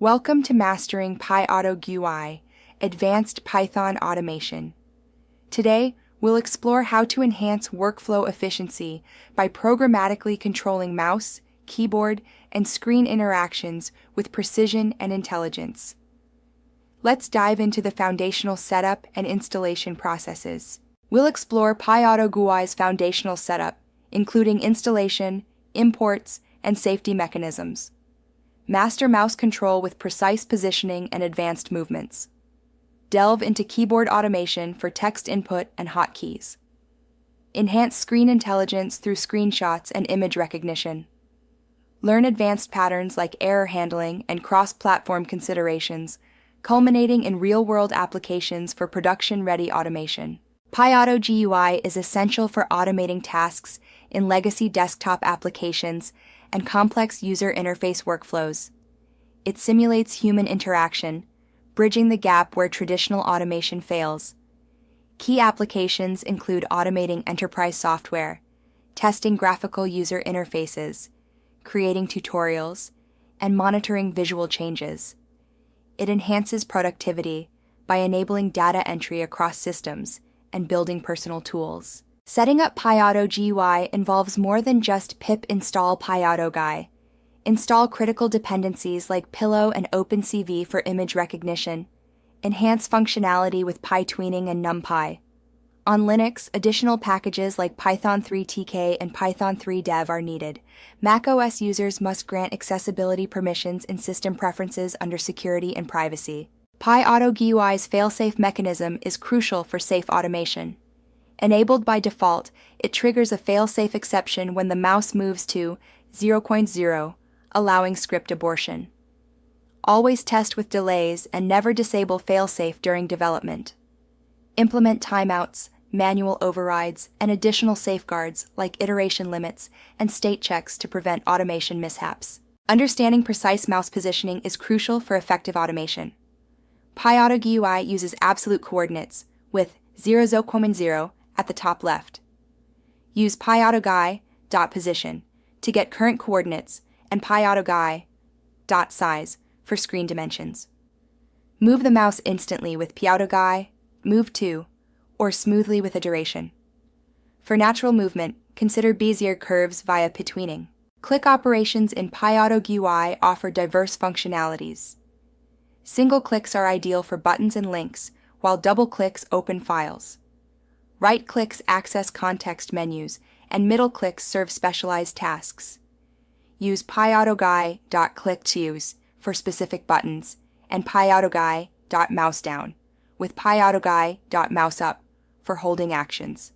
Welcome to Mastering PyAutoGUI, Advanced Python Automation. Today, we'll explore how to enhance workflow efficiency by programmatically controlling mouse, keyboard, and screen interactions with precision and intelligence. Let's dive into the foundational setup and installation processes. We'll explore PyAutoGUI's foundational setup, including installation, imports, and safety mechanisms. Master mouse control with precise positioning and advanced movements. Delve into keyboard automation for text input and hotkeys. Enhance screen intelligence through screenshots and image recognition. Learn advanced patterns like error handling and cross-platform considerations, culminating in real-world applications for production-ready automation. PyAutoGUI is essential for automating tasks in legacy desktop applications and complex user interface workflows. It simulates human interaction, bridging the gap where traditional automation fails. Key applications include automating enterprise software, testing graphical user interfaces, creating tutorials, and monitoring visual changes. It enhances productivity by enabling data entry across systems and building personal tools. Setting up PyAutoGUI involves more than just pip install PyAutoGUI. Install critical dependencies like Pillow and OpenCV for image recognition. Enhance functionality with PyTweening and NumPy. On Linux, additional packages like Python 3tk and Python 3dev are needed. macOS users must grant accessibility permissions in system preferences under security and privacy. PyAutoGUI's failsafe mechanism is crucial for safe automation. Enabled by default, it triggers a failsafe exception when the mouse moves to 0.0, allowing script abortion. Always test with delays and never disable failsafe during development. Implement timeouts, manual overrides, and additional safeguards like iteration limits and state checks to prevent automation mishaps. Understanding precise mouse positioning is crucial for effective automation. PyAutoGUI uses absolute coordinates with 0.0 at the top left. Use PyAutoGUI.position to get current coordinates and PyAutoGUI.size for screen dimensions. Move the mouse instantly with PyAutoGUI, Move to, or smoothly with a duration. For natural movement, consider Bezier curves via PyTweening. Click operations in PyAutoGUI offer diverse functionalities. Single clicks are ideal for buttons and links, while double clicks open files. Right clicks access context menus, and middle clicks serve specialized tasks. Use PyAutoGUI.clickToUse for specific buttons, and PyAutoGUI.mouseDown, with PyAutoGUI.mouseUp for holding actions.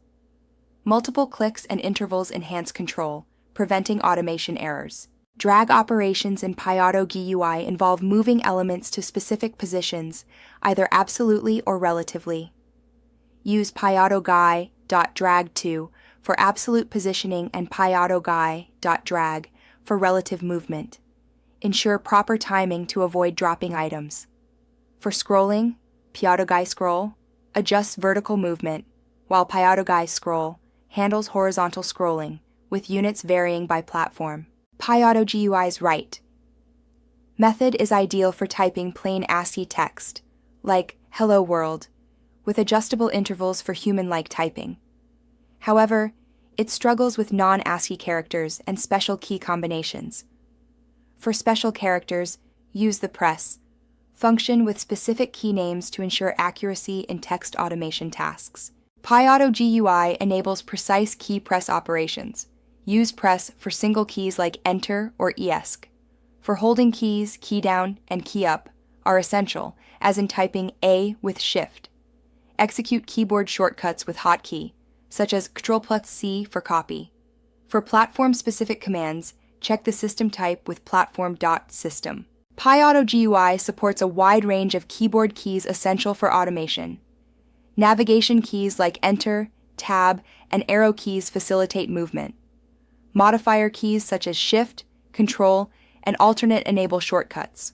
Multiple clicks and intervals enhance control, preventing automation errors. Drag operations in PyAutoGUI involve moving elements to specific positions, either absolutely or relatively. Use PyAutoGUI.dragTo for absolute positioning and PyAutoGUI.drag for relative movement. Ensure proper timing to avoid dropping items. For scrolling, PyAutoGUI scroll adjusts vertical movement, while PyAutoGUI scroll handles horizontal scrolling, with units varying by platform. PyAutoGUI's write method is ideal for typing plain ASCII text, like Hello World, with adjustable intervals for human-like typing. However, it struggles with non-ASCII characters and special key combinations. For special characters, use the press function with specific key names to ensure accuracy in text automation tasks. PyAutoGUI enables precise key press operations. Use press for single keys like Enter or ESC. For holding keys, key down, and key up are essential, as in typing A with Shift. Execute keyboard shortcuts with hotkey, such as Ctrl+C for copy. For platform-specific commands, check the system type with platform.system. PyAutoGUI supports a wide range of keyboard keys essential for automation. Navigation keys like Enter, Tab, and arrow keys facilitate movement. Modifier keys such as Shift, Control, and alternate enable shortcuts.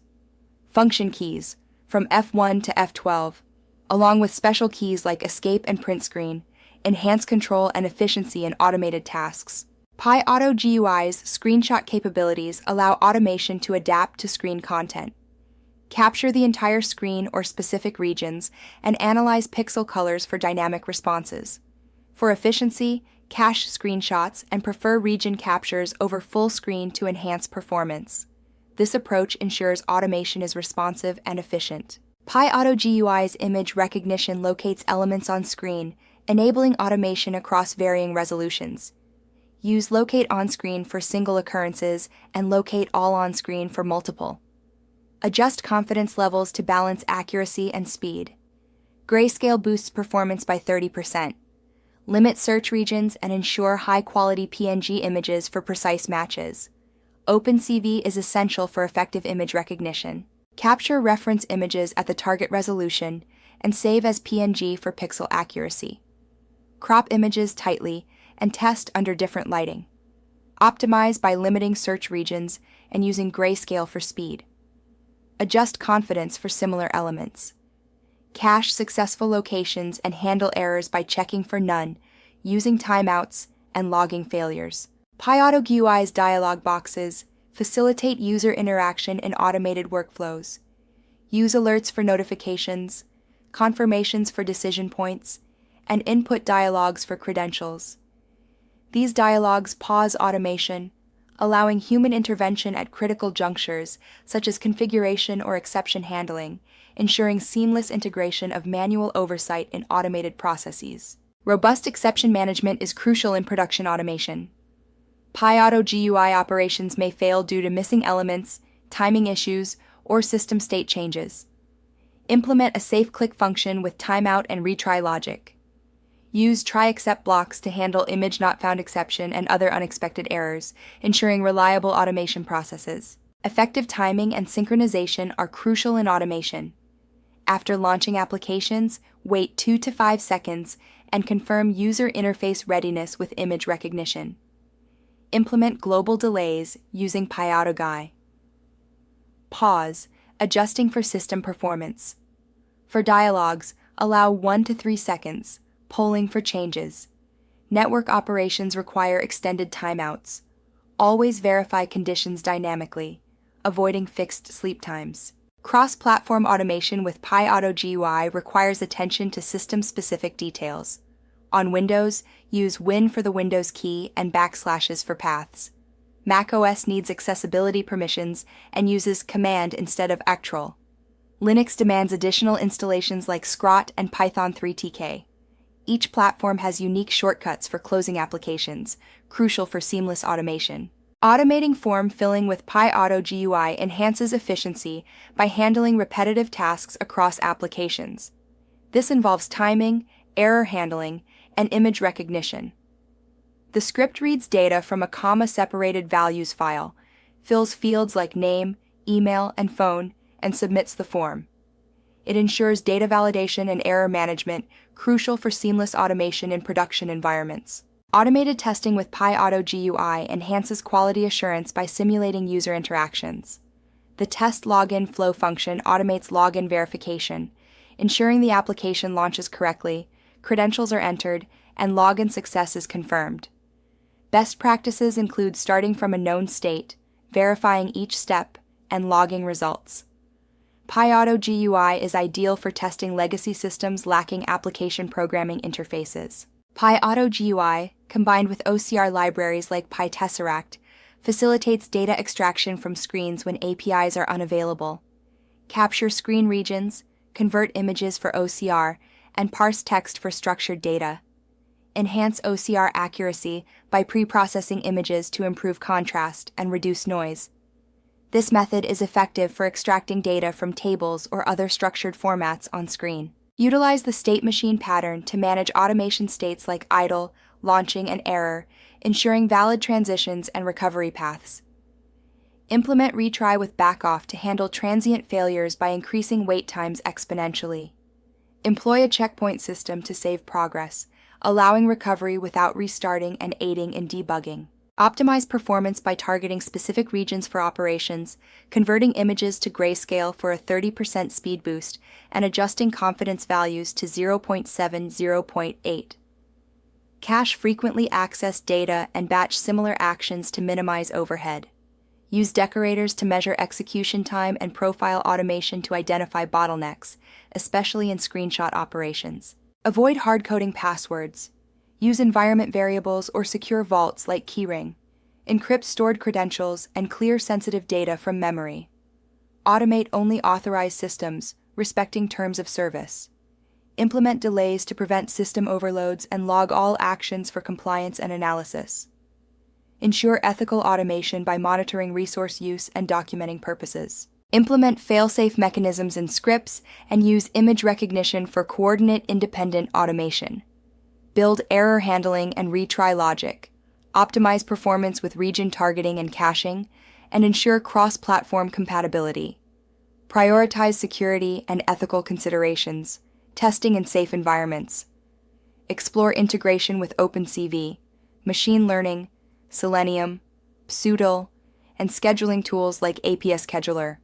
Function keys, from F1 to F12, along with special keys like Escape and Print Screen, enhance control and efficiency in automated tasks. PyAutoGUI's screenshot capabilities allow automation to adapt to screen content. Capture the entire screen or specific regions and analyze pixel colors for dynamic responses. For efficiency, cache screenshots and prefer region captures over full screen to enhance performance. This approach ensures automation is responsive and efficient. PyAutoGUI's image recognition locates elements on screen, enabling automation across varying resolutions. Use Locate On-Screen for single occurrences and Locate All On-Screen for multiple. Adjust confidence levels to balance accuracy and speed. Grayscale boosts performance by 30%. Limit search regions and ensure high-quality PNG images for precise matches. OpenCV is essential for effective image recognition. Capture reference images at the target resolution and save as PNG for pixel accuracy. Crop images tightly and test under different lighting. Optimize by limiting search regions and using grayscale for speed. Adjust confidence for similar elements. Cache successful locations and handle errors by checking for none, using timeouts, and logging failures. PyAutoGUI's dialog boxes facilitate user interaction in automated workflows. Use alerts for notifications, confirmations for decision points, and input dialogues for credentials. These dialogues pause automation, allowing human intervention at critical junctures, such as configuration or exception handling, ensuring seamless integration of manual oversight in automated processes. Robust exception management is crucial in production automation. PyAutoGUI operations may fail due to missing elements, timing issues, or system state changes. Implement a safe click function with timeout and retry logic. Use try except blocks to handle image not found exception and other unexpected errors, ensuring reliable automation processes. Effective timing and synchronization are crucial in automation. After launching applications, wait 2 to 5 seconds and confirm user interface readiness with image recognition. Implement global delays using PyAutoGUI. Pause, adjusting for system performance. For dialogues, allow 1 to 3 seconds, polling for changes. Network operations require extended timeouts. Always verify conditions dynamically, avoiding fixed sleep times. Cross-platform automation with PyAutoGUI requires attention to system-specific details. On Windows, use Win for the Windows key and backslashes for paths. macOS needs accessibility permissions and uses Command instead of Ctrl. Linux demands additional installations like Scrot and Python 3tk. Each platform has unique shortcuts for closing applications, crucial for seamless automation. Automating form filling with PyAutoGUI enhances efficiency by handling repetitive tasks across applications. This involves timing, error handling, and image recognition. The script reads data from a comma-separated values file, fills fields like name, email, and phone, and submits the form. It ensures data validation and error management, crucial for seamless automation in production environments. Automated testing with PyAutoGUI enhances quality assurance by simulating user interactions. The test login flow function automates login verification, ensuring the application launches correctly, credentials are entered, and login success is confirmed. Best practices include starting from a known state, verifying each step, and logging results. PyAutoGUI is ideal for testing legacy systems lacking application programming interfaces. PyAutoGUI, combined with OCR libraries like PyTesseract, facilitates data extraction from screens when APIs are unavailable. Capture screen regions, convert images for OCR, and parse text for structured data. Enhance OCR accuracy by pre-processing images to improve contrast and reduce noise. This method is effective for extracting data from tables or other structured formats on screen. Utilize the state machine pattern to manage automation states like idle, launching, and error, ensuring valid transitions and recovery paths. Implement retry with backoff to handle transient failures by increasing wait times exponentially. Employ a checkpoint system to save progress, allowing recovery without restarting and aiding in debugging. Optimize performance by targeting specific regions for operations, converting images to grayscale for a 30% speed boost, and adjusting confidence values to 0.7, 0.8. Cache frequently accessed data and batch similar actions to minimize overhead. Use decorators to measure execution time and profile automation to identify bottlenecks, especially in screenshot operations. Avoid hard-coding passwords. Use environment variables or secure vaults like Keyring. Encrypt stored credentials and clear sensitive data from memory. Automate only authorized systems, respecting terms of service. Implement delays to prevent system overloads and log all actions for compliance and analysis. Ensure ethical automation by monitoring resource use and documenting purposes. Implement fail-safe mechanisms in scripts and use image recognition for coordinate-independent automation. Build error handling and retry logic. Optimize performance with region targeting and caching, and ensure cross-platform compatibility. Prioritize security and ethical considerations, testing in safe environments. Explore integration with OpenCV, machine learning, Selenium, Pseudol, and scheduling tools like APS Scheduler.